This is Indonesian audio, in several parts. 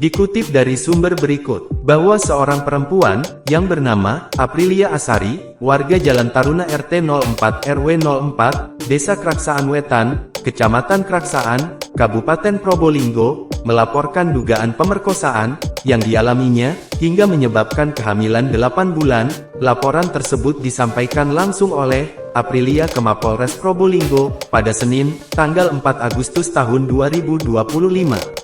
Dikutip dari sumber berikut, bahwa seorang perempuan, yang bernama Aprilia Asari, warga Jalan Taruna RT 04 RW 04, Desa Kraksaan Wetan, Kecamatan Kraksaan, Kabupaten Probolinggo, melaporkan dugaan pemerkosaan, yang dialaminya, hingga menyebabkan kehamilan 8 bulan. Laporan tersebut disampaikan langsung oleh Aprilia ke Mapolres Probolinggo, pada Senin, tanggal 4 Agustus tahun 2025.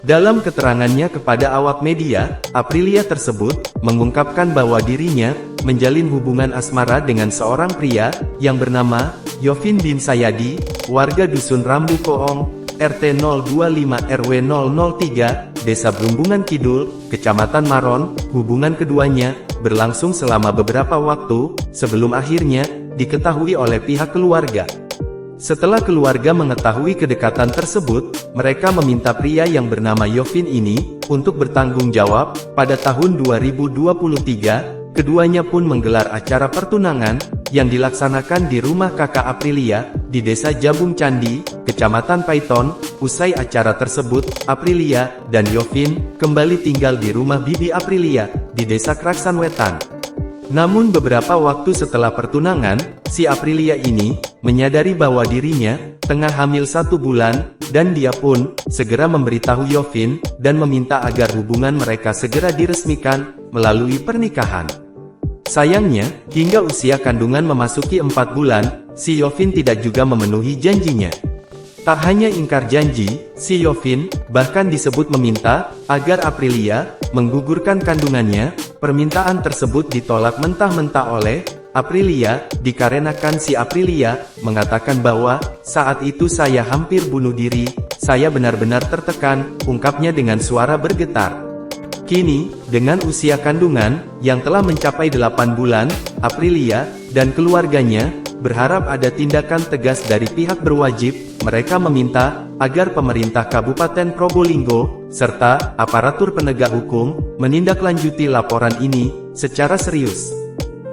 Dalam keterangannya kepada awak media, Aprilia tersebut mengungkapkan bahwa dirinya menjalin hubungan asmara dengan seorang pria yang bernama Yovin bin Sayadi, warga Dusun Rambu Koong, RT 025 RW 003, Desa Berumbungan Kidul, Kecamatan Maron. Hubungan keduanya berlangsung selama beberapa waktu, sebelum akhirnya diketahui oleh pihak keluarga. Setelah keluarga mengetahui kedekatan tersebut, mereka meminta pria yang bernama Yovin ini untuk bertanggung jawab. Pada tahun 2023, keduanya pun menggelar acara pertunangan yang dilaksanakan di rumah kakak Aprilia di Desa Jabung Candi, Kecamatan Paiton. Usai acara tersebut, Aprilia dan Yovin kembali tinggal di rumah bibi Aprilia di Desa Kraksaan Wetan. Namun beberapa waktu setelah pertunangan, si Aprilia ini menyadari bahwa dirinya tengah hamil 1 bulan, dan dia pun segera memberitahu Yovin dan meminta agar hubungan mereka segera diresmikan melalui pernikahan. Sayangnya, hingga usia kandungan memasuki 4 bulan, si Yovin tidak juga memenuhi janjinya. Tak hanya ingkar janji, si Yovin bahkan disebut meminta agar Aprilia menggugurkan kandungannya. Permintaan tersebut ditolak mentah-mentah oleh Aprilia, dikarenakan si Aprilia mengatakan bahwa saat itu saya hampir bunuh diri, saya benar-benar tertekan, ungkapnya dengan suara bergetar. Kini, dengan usia kandungan yang telah mencapai 8 bulan, Aprilia dan keluarganya berharap ada tindakan tegas dari pihak berwajib. Mereka meminta agar pemerintah Kabupaten Probolinggo serta aparatur penegak hukum menindaklanjuti laporan ini secara serius.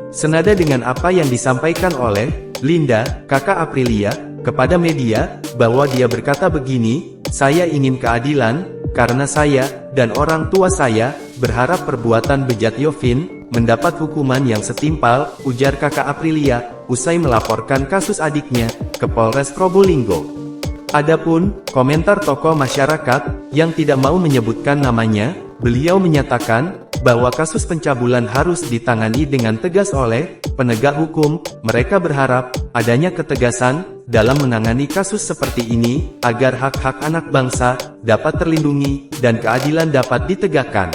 Senada dengan apa yang disampaikan oleh Linda, kakak Aprilia, kepada media, bahwa dia berkata begini, "Saya ingin keadilan, karena saya dan orang tua saya berharap perbuatan bejat Yovin mendapat hukuman yang setimpal," ujar kakak Aprilia, usai melaporkan kasus adiknya ke Polres Probolinggo. Adapun komentar tokoh masyarakat yang tidak mau menyebutkan namanya, beliau menyatakan bahwa kasus pencabulan harus ditangani dengan tegas oleh penegak hukum. Mereka berharap adanya ketegasan dalam menangani kasus seperti ini, agar hak-hak anak bangsa dapat terlindungi dan keadilan dapat ditegakkan.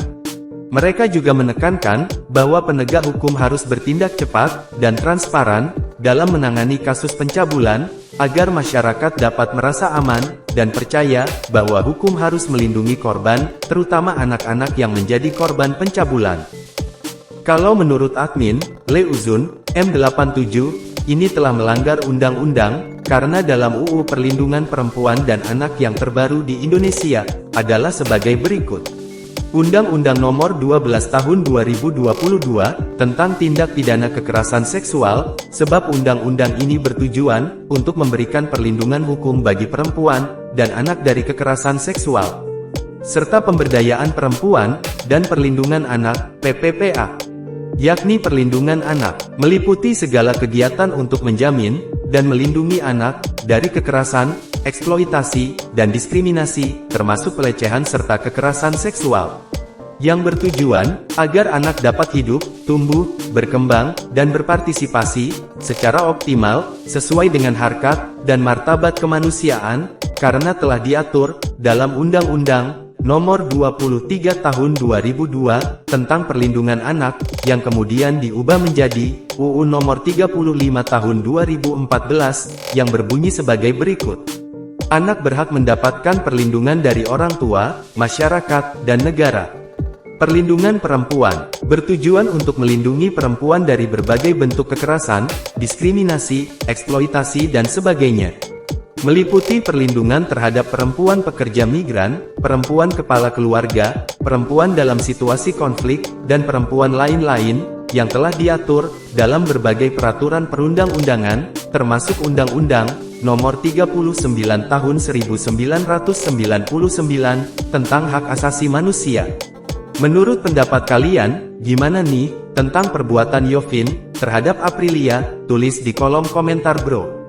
Mereka juga menekankan bahwa penegak hukum harus bertindak cepat dan transparan dalam menangani kasus pencabulan, agar masyarakat dapat merasa aman dan percaya bahwa hukum harus melindungi korban, terutama anak-anak yang menjadi korban pencabulan. Kalau menurut admin, Le Uzun, M87, ini telah melanggar undang-undang, karena dalam UU Perlindungan Perempuan dan Anak yang terbaru di Indonesia adalah sebagai berikut. Undang-Undang Nomor 12 Tahun 2022 tentang Tindak Pidana Kekerasan Seksual, sebab undang-undang ini bertujuan untuk memberikan perlindungan hukum bagi perempuan dan anak dari kekerasan seksual, serta pemberdayaan perempuan dan perlindungan anak (PPPA), yakni perlindungan anak meliputi segala kegiatan untuk menjamin dan melindungi anak dari kekerasan, eksploitasi, dan diskriminasi, termasuk pelecehan serta kekerasan seksual, yang bertujuan agar anak dapat hidup, tumbuh, berkembang, dan berpartisipasi secara optimal, sesuai dengan harkat dan martabat kemanusiaan, karena telah diatur dalam Undang-Undang Nomor 23 Tahun 2002 tentang Perlindungan Anak, yang kemudian diubah menjadi UU Nomor 35 Tahun 2014, yang berbunyi sebagai berikut. Anak berhak mendapatkan perlindungan dari orang tua, masyarakat, dan negara. Perlindungan perempuan bertujuan untuk melindungi perempuan dari berbagai bentuk kekerasan, diskriminasi, eksploitasi, dan sebagainya. Meliputi perlindungan terhadap perempuan pekerja migran, perempuan kepala keluarga, perempuan dalam situasi konflik, dan perempuan lain-lain, yang telah diatur dalam berbagai peraturan perundang-undangan, termasuk Undang-Undang nomor 39 tahun 1999, tentang hak asasi manusia. Menurut pendapat kalian, gimana nih, tentang perbuatan Yovin terhadap Aprilia? Tulis di kolom komentar bro.